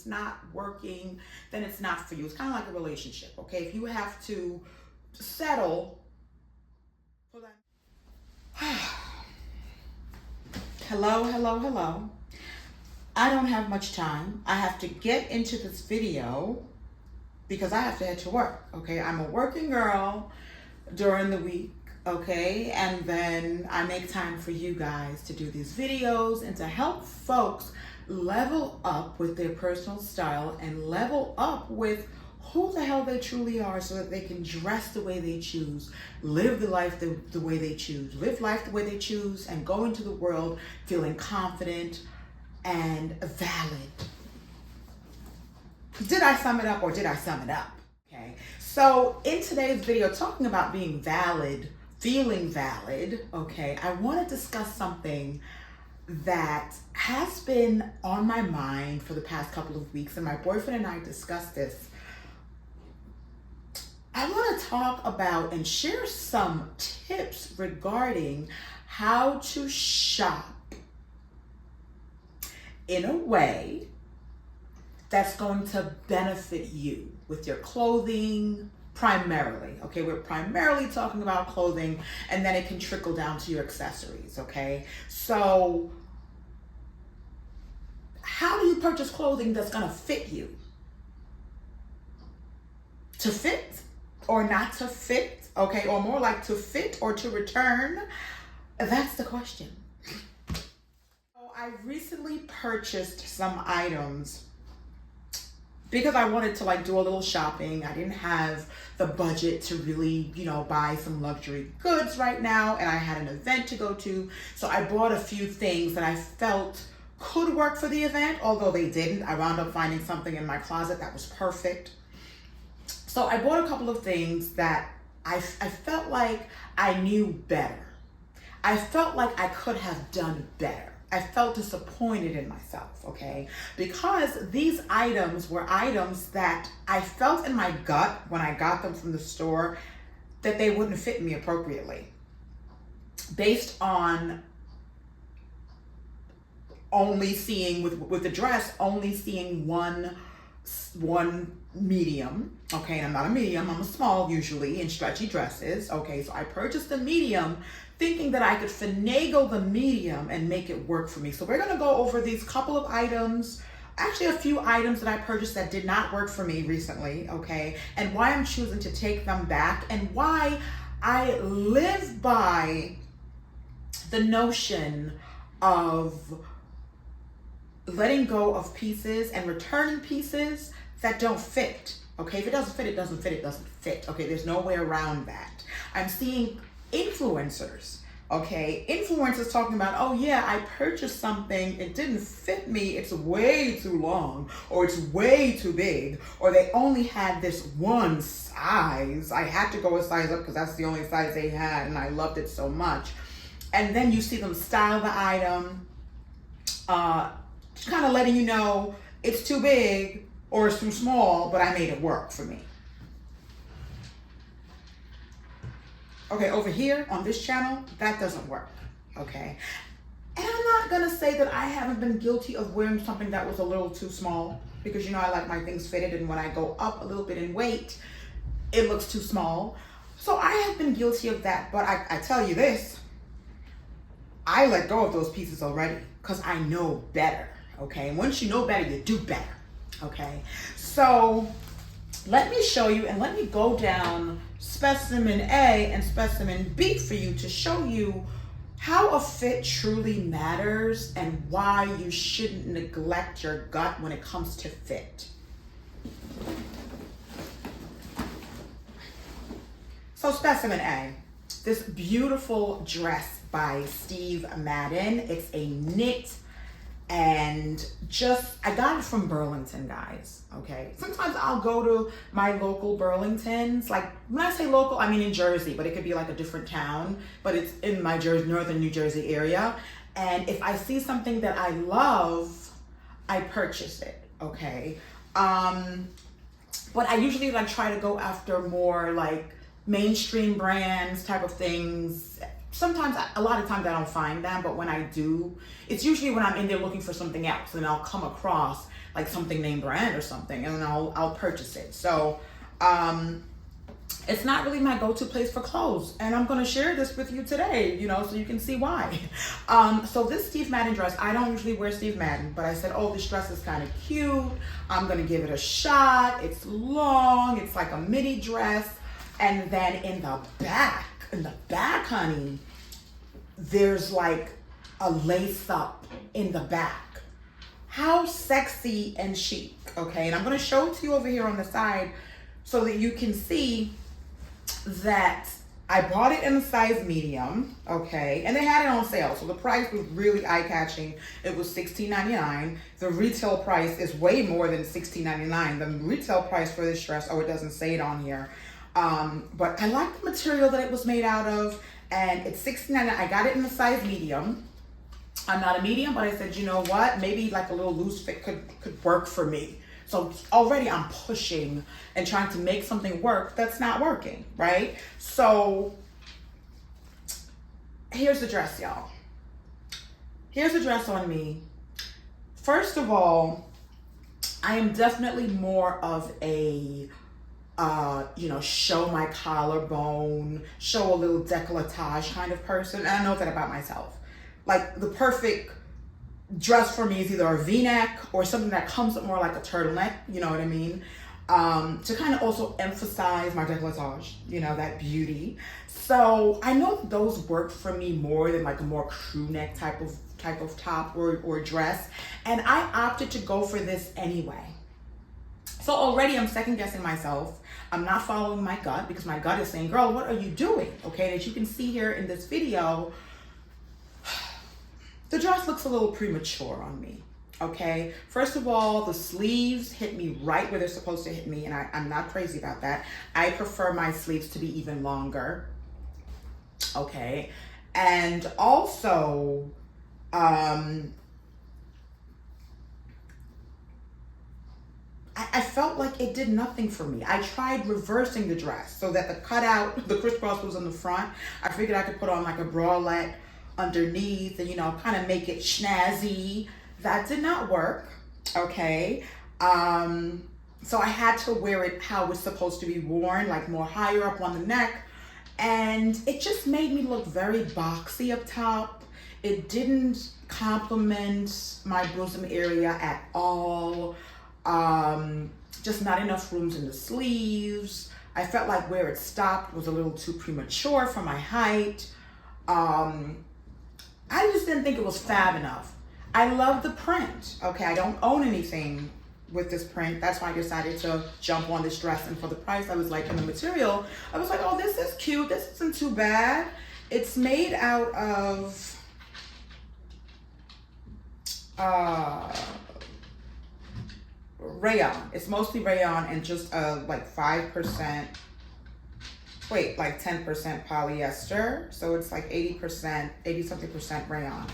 not working, then it's not for you. It's kind of like a relationship, okay? If you have to settle for that. Hello. I don't have much time. I have to get into this video because I have to head to work, okay? I'm a working girl during the week, okay? And then I make time for you guys to do these videos and to help folks level up with their personal style and level up with who the hell they truly are so that they can dress the way they choose, live the life the way they choose, live life the way they choose, and go into the world feeling confident and valid. Did I sum it up or did I sum it up? Okay, so in today's video, talking about being valid, feeling valid, okay, I want to discuss something that has been on my mind for the past couple of weeks, and my boyfriend and I discussed this. I want to talk about and share some tips regarding how to shop in a way that's going to benefit you with your clothing primarily, okay? We're primarily talking about clothing, and then it can trickle down to your accessories, okay? So how do you purchase clothing that's gonna fit you? To fit or not to fit, okay? Or more like to fit or to return? That's the question. So I recently purchased some items because I wanted to like do a little shopping. I didn't have the budget to really, buy some luxury goods right now, and I had an event to go to. So I bought a few things that I felt could work for the event, although they didn't. I wound up finding something in my closet that was perfect. So I bought a couple of things that I felt like I knew better. I felt like I could have done better. I felt disappointed in myself, okay? Because these items were items that I felt in my gut when I got them from the store that they wouldn't fit me appropriately. Based on only seeing, with the dress, only seeing one medium, okay? And I'm not a medium, I'm a small usually in stretchy dresses, okay? So I purchased a medium thinking that I could finagle the medium and make it work for me. So we're gonna go over these couple of items, actually a few items that I purchased that did not work for me recently, okay? And why I'm choosing to take them back, and why I live by the notion of letting go of pieces and returning pieces that don't fit, okay? If it doesn't fit, it doesn't fit, it doesn't fit, okay? There's no way around that. I'm seeing influencers, okay? Influencers talking about, oh yeah, I purchased something, it didn't fit me, it's way too long, or it's way too big, or they only had this one size. I had to go a size up because that's the only size they had, and I loved it so much. And then you see them style the item, kind of letting you know it's too big or it's too small, but I made it work for me. Okay, over here on this channel, that doesn't work, okay? And I'm not gonna say that I haven't been guilty of wearing something that was a little too small, because I like my things fitted, and when I go up a little bit in weight, it looks too small. So I have been guilty of that, but I tell you this, I let go of those pieces already because I know better, okay? And once you know better, you do better, okay? So let me show you, and let me go down specimen A and specimen B for you to show you how a fit truly matters and why you shouldn't neglect your gut when it comes to fit. So specimen A, this beautiful dress by Steve Madden. It's a knit, and I got it from Burlington, guys, okay? Sometimes I'll go to my local Burlingtons. Like, when I say local, I mean in Jersey, but it could be like a different town, but it's in my northern New Jersey area. And if I see something that I love, I purchase it, okay? But I usually try to go after more like mainstream brands type of things. Sometimes, a lot of times I don't find them, but when I do, it's usually when I'm in there looking for something else, and I'll come across like something name brand or something, and then I'll purchase it. So it's not really my go-to place for clothes, and I'm going to share this with you today, you know, so you can see why. So this Steve Madden dress, I don't usually wear Steve Madden, but I said, oh, this dress is kind of cute. I'm going to give it a shot. It's long. It's like a midi dress. And then in the back, honey, there's like a lace up in the back. How sexy and chic, okay? And I'm going to show it to you over here on the side so that you can see that I bought it in a size medium, okay? And they had it on sale, so the price was really eye-catching. It was $16.99. The retail price is way more than $16.99. The retail price for this dress, oh, it doesn't say it on here. But I like the material that it was made out of, and it's $16.99. I got it in a size medium. I'm not a medium, but I said, you know what? Maybe like a little loose fit could work for me. So already I'm pushing and trying to make something work that's not working, right? So here's the dress, y'all. Here's the dress on me. First of all, I am definitely more of a, show my collarbone, show a little décolletage kind of person. And I know that about myself. Like the perfect dress for me is either a V-neck or something that comes up more like a turtleneck, you know what I mean? To kind of also emphasize my décolletage, you know, that beauty. So I know those work for me more than like a more crew neck type of top or dress. And I opted to go for this anyway. So already I'm second guessing myself. I'm not following my gut because my gut is saying, girl, what are you doing? Okay, as you can see here in this video, the dress looks a little premature on me, okay? First of all, the sleeves hit me right where they're supposed to hit me, and I'm not crazy about that. I prefer my sleeves to be even longer, okay? And also, I felt like it did nothing for me. I tried reversing the dress so that the cutout, the crisscross was in the front. I figured I could put on like a bralette underneath and, you know, kind of make it snazzy. That did not work, okay? So I had to wear it how it's supposed to be worn, like more higher up on the neck. And it just made me look very boxy up top. It didn't complement my bosom area at all. Just not enough rooms in the sleeves. I felt like where it stopped was a little too premature for my height. I just didn't think it was fab enough. I love the print, okay? I don't own anything with this print. That's why I decided to jump on this dress. And for the price I was like in the material, I was like, oh, this is cute. This isn't too bad. It's made out of rayon. It's mostly rayon and just like 5%, like 10% polyester. So it's like 80 something percent rayon.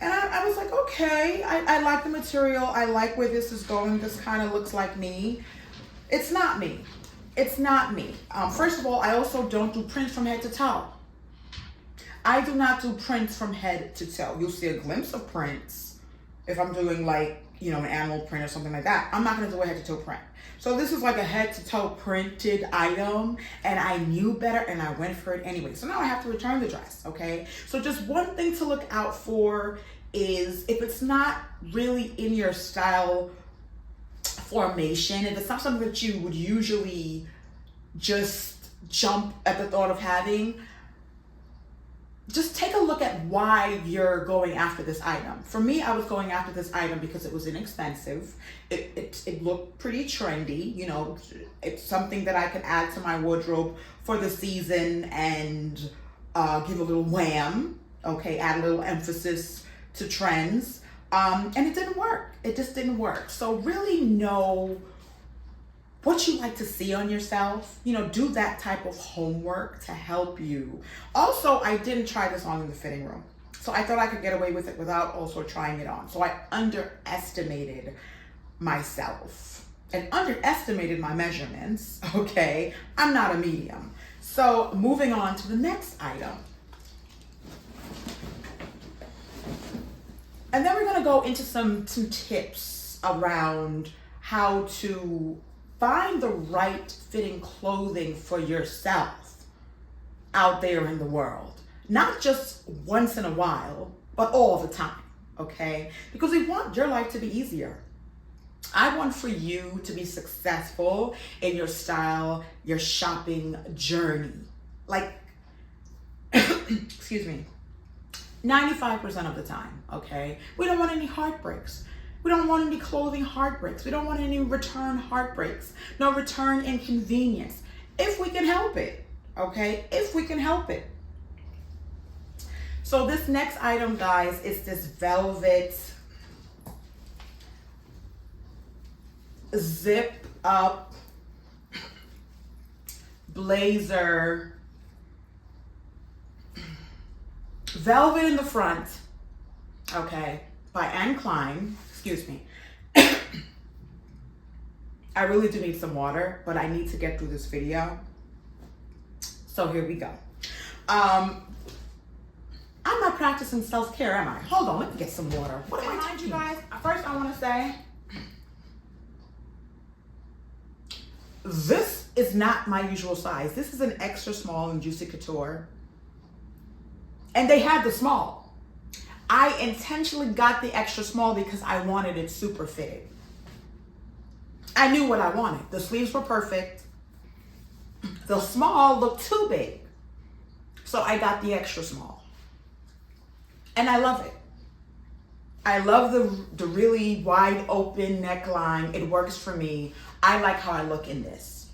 And I was like, okay, I like the material. I like where this is going. This kind of looks like me. It's not me. It's not me. First of all, I also don't do prints from head to toe. I do not do prints from head to toe. You'll see a glimpse of prints if I'm doing like, you know, an animal print or something like that. I'm not going to do a head to toe print. So this is like a head to toe printed item, and I knew better and I went for it anyway. So now I have to return the dress, okay? So just one thing to look out for is if it's not really in your style formation, if it's not something that you would usually just jump at the thought of having, just take a look at why you're going after this item. For me, I was going after this item because it was inexpensive. It looked pretty trendy. You know, it's something that I could add to my wardrobe for the season and give a little wham, okay, add a little emphasis to trends. And it didn't work. It just didn't work. So really know what you like to see on yourself. You know, do that type of homework to help you. Also, I didn't try this on in the fitting room. So I thought I could get away with it without also trying it on. So I underestimated myself and underestimated my measurements, okay? I'm not a medium. So moving on to the next item. And then we're gonna go into some tips around how to find the right fitting clothing for yourself out there in the world. Not just once in a while, but all the time, okay? Because we want your life to be easier. I want for you to be successful in your style, your shopping journey. Like, excuse me, 95% of the time, okay? We don't want any heartbreaks. We don't want any clothing heartbreaks. We don't want any return heartbreaks. No return inconvenience. If we can help it, okay? If we can help it. So this next item, guys, is this velvet zip up blazer, velvet in the front, okay, by Anne Klein. Excuse me. I really do need some water, but I need to get through this video. So here we go. I'm not practicing self-care, am I? Hold on, let me get some water. What am I telling you guys? First, I want to say, this is not my usual size. This is an extra small in Juicy Couture. And they had the small. I intentionally got the extra small because I wanted it super fitted. I knew what I wanted. The sleeves were perfect. The small looked too big. So I got the extra small. And I love it. I love the really wide open neckline. It works for me. I like how I look in this.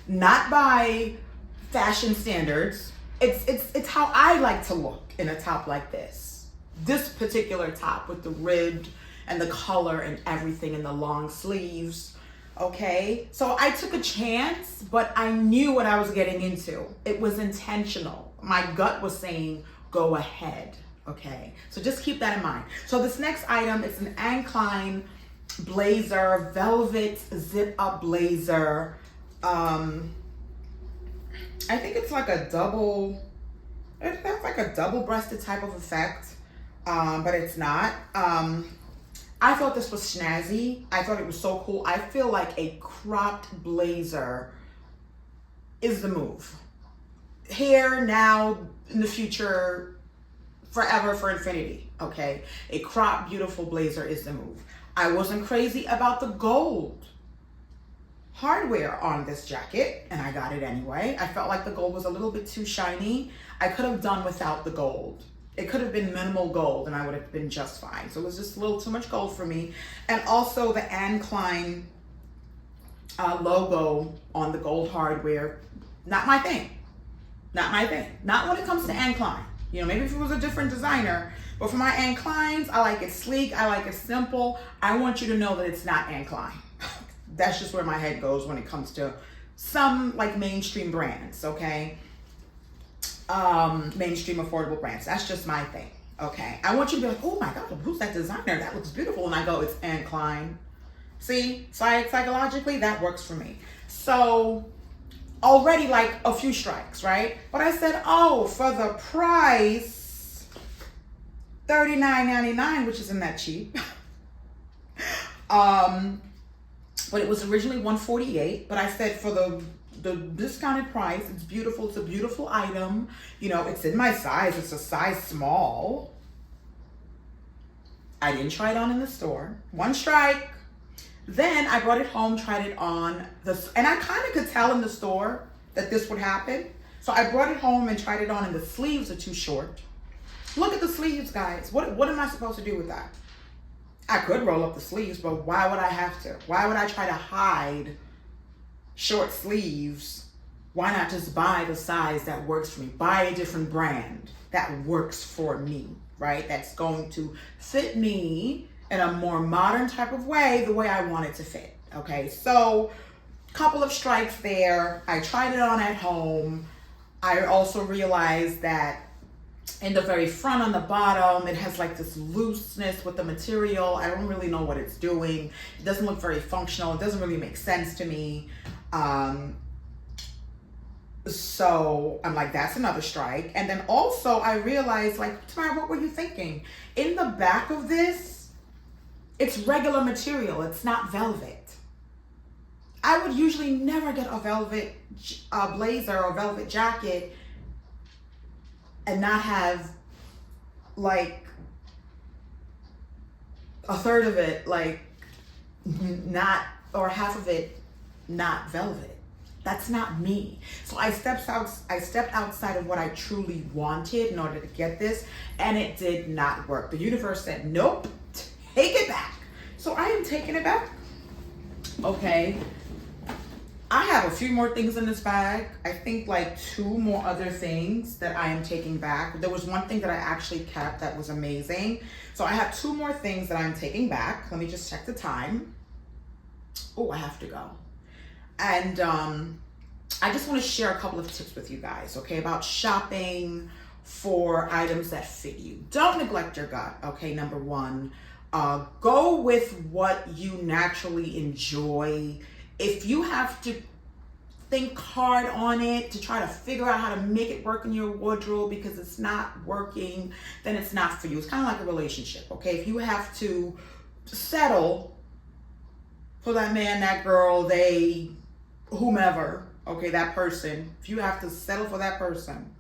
Not by fashion standards. It's how I like to look in a top like this. This particular top with the ribbed and the color and everything and the long sleeves. Okay, so I took a chance, but I knew what I was getting into. It was intentional. My gut was saying, go ahead. Okay, so just keep that in mind. So this next item is an Anne Klein blazer, velvet zip up blazer. I think it's like a double, it has like a double breasted type of effect, but it's not. I thought this was snazzy. I thought it was so cool. I feel like a cropped blazer is the move. Here, now, in the future, forever, for infinity, okay? A cropped, beautiful blazer is the move. I wasn't crazy about the gold hardware on this jacket, and I got it anyway. I felt like the gold was a little bit too shiny. I could have done without the gold. It could have been minimal gold and I would have been just fine. So it was just a little too much gold for me. And also the Anne Klein logo on the gold hardware, not my thing. Not my thing. Not when it comes to Anne Klein. You know, maybe if it was a different designer, but for my Anne Kleins, I like it sleek, I like it simple. I want you to know that it's not Anne Klein. That's just where my head goes when it comes to some like mainstream brands, okay? Mainstream affordable brands. That's just my thing, okay? I want you to be like, oh my God, who's that designer? That looks beautiful. And I go, it's Anne Klein. See, psychologically, that works for me. So already like a few strikes, right? But I said, oh, for the price, $39.99, which isn't that cheap. But it was originally $148, but I said for the discounted price, it's beautiful. It's a beautiful item. You know, it's in my size. It's a size small. I didn't try it on in the store. One strike. Then I brought it home, tried it on, and I kind of could tell in the store that this would happen. So I brought it home and tried it on, and the sleeves are too short. Look at the sleeves, guys. What am I supposed to do with that? I could roll up the sleeves, but why would I have to? Why would I try to hide short sleeves? Why not just buy the size that works for me? Buy a different brand that works for me, right? That's going to fit me in a more modern type of way, the way I want it to fit, okay? So, couple of strikes there. I tried it on at home. I also realized that in the very front on the bottom, it has like this looseness with the material. I don't really know what it's doing. It doesn't look very functional. It doesn't really make sense to me. So I'm like, that's another strike. And then also I realized, like, Tamara, what were you thinking? In the back of this, It's regular material. It's not velvet. I would usually never get a velvet blazer or velvet jacket and not have like a third of it like not, or half of it not velvet. That's not me. So I stepped outside of what I truly wanted in order to get this, and it did not work. The universe said, nope, take it back. So I am taking it back. Okay. I have a few more things in this bag. I think like 2 more other things that I am taking back. There was one thing that I actually kept that was amazing. So I have 2 more things that I'm taking back. Let me just check the time. Oh, I have to go. And I just want to share a couple of tips with you guys, okay, about shopping for items that fit you. Don't neglect your gut, okay, number 1. Go with what you naturally enjoy. If you have to think hard on it to try to figure out how to make it work in your wardrobe because it's not working, then it's not for you. It's kind of like a relationship, okay? If you have to settle for that man, that girl, they, whomever, okay, that person, if you have to settle for that person,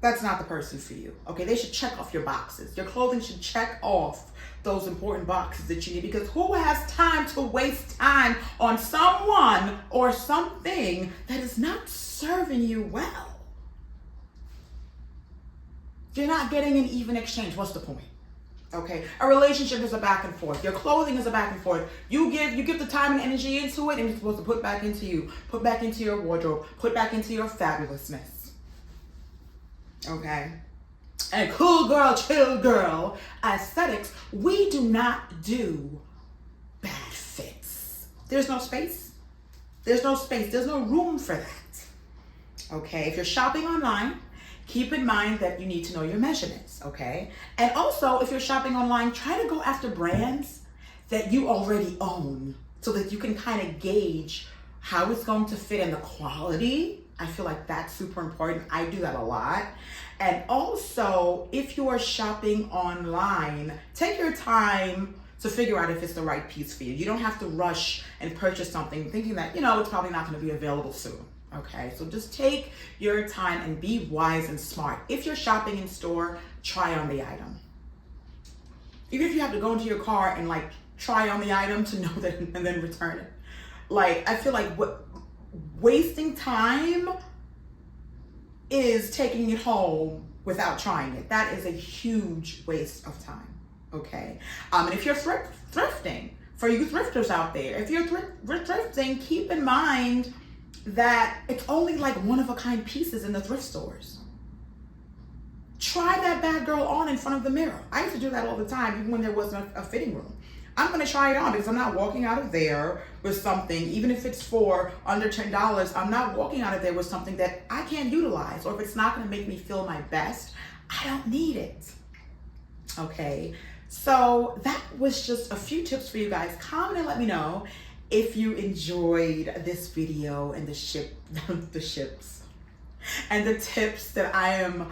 that's not the person for you, okay? They should check off your boxes. Your clothing should check off those important boxes that you need, because who has time to waste time on someone or something that is not serving you well? You're not getting an even exchange. What's the point? Okay, a relationship is a back and forth. Your clothing is a back and forth. You give the time and energy into it, and it's supposed to put back into you, put back into your wardrobe, put back into your fabulousness. Okay. And cool girl, chill girl aesthetics, we do not do bad fits. There's no space. There's no space. There's no room for that. Okay, if you're shopping online, keep in mind that you need to know your measurements, okay? And also, if you're shopping online, try to go after brands that you already own so that you can kind of gauge how it's going to fit and the quality. I feel like that's super important. I do that a lot. And also, if you are shopping online, take your time to figure out if it's the right piece for you. You don't have to rush and purchase something thinking that, it's probably not going to be available soon. Okay, so just take your time and be wise and smart. If you're shopping in store, try on the item. Even if you have to go into your car and like try on the item to know that and then return it. Like, I feel like wasting time is taking it home without trying it. That is a huge waste of time, okay? And if you're thrifting, for you thrifters out there, if you're thrifting, keep in mind that it's only like one-of-a-kind pieces in the thrift stores. Try that bad girl on in front of the mirror. I used to do that all the time, even when there wasn't a fitting room. I'm gonna try it on because I'm not walking out of there with something, even if it's for under $10, I'm not walking out of there with something that I can't utilize, or if it's not gonna make me feel my best, I don't need it. Okay, so that was just a few tips for you guys. Comment and let me know if you enjoyed this video and the ships and the tips that I am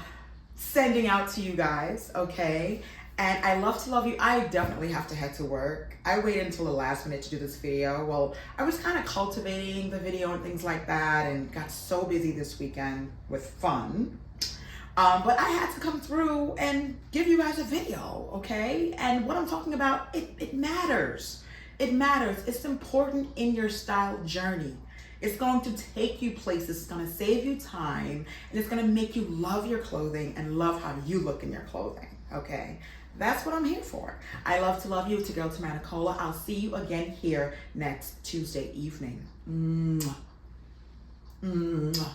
sending out to you guys, okay? And I love to love you. I definitely have to head to work. I waited until the last minute to do this video. Well, I was kind of cultivating the video and things like that and got so busy this weekend with fun. But I had to come through and give you guys a video, okay? And what I'm talking about, it matters. It matters. It's important in your style journey. It's going to take you places. It's going to save you time. And it's going to make you love your clothing and love how you look in your clothing, okay? That's what I'm here for. I love to love you. It's your girl, Tamara Nicola. I'll see you again here next Tuesday evening. Mwah. Mwah.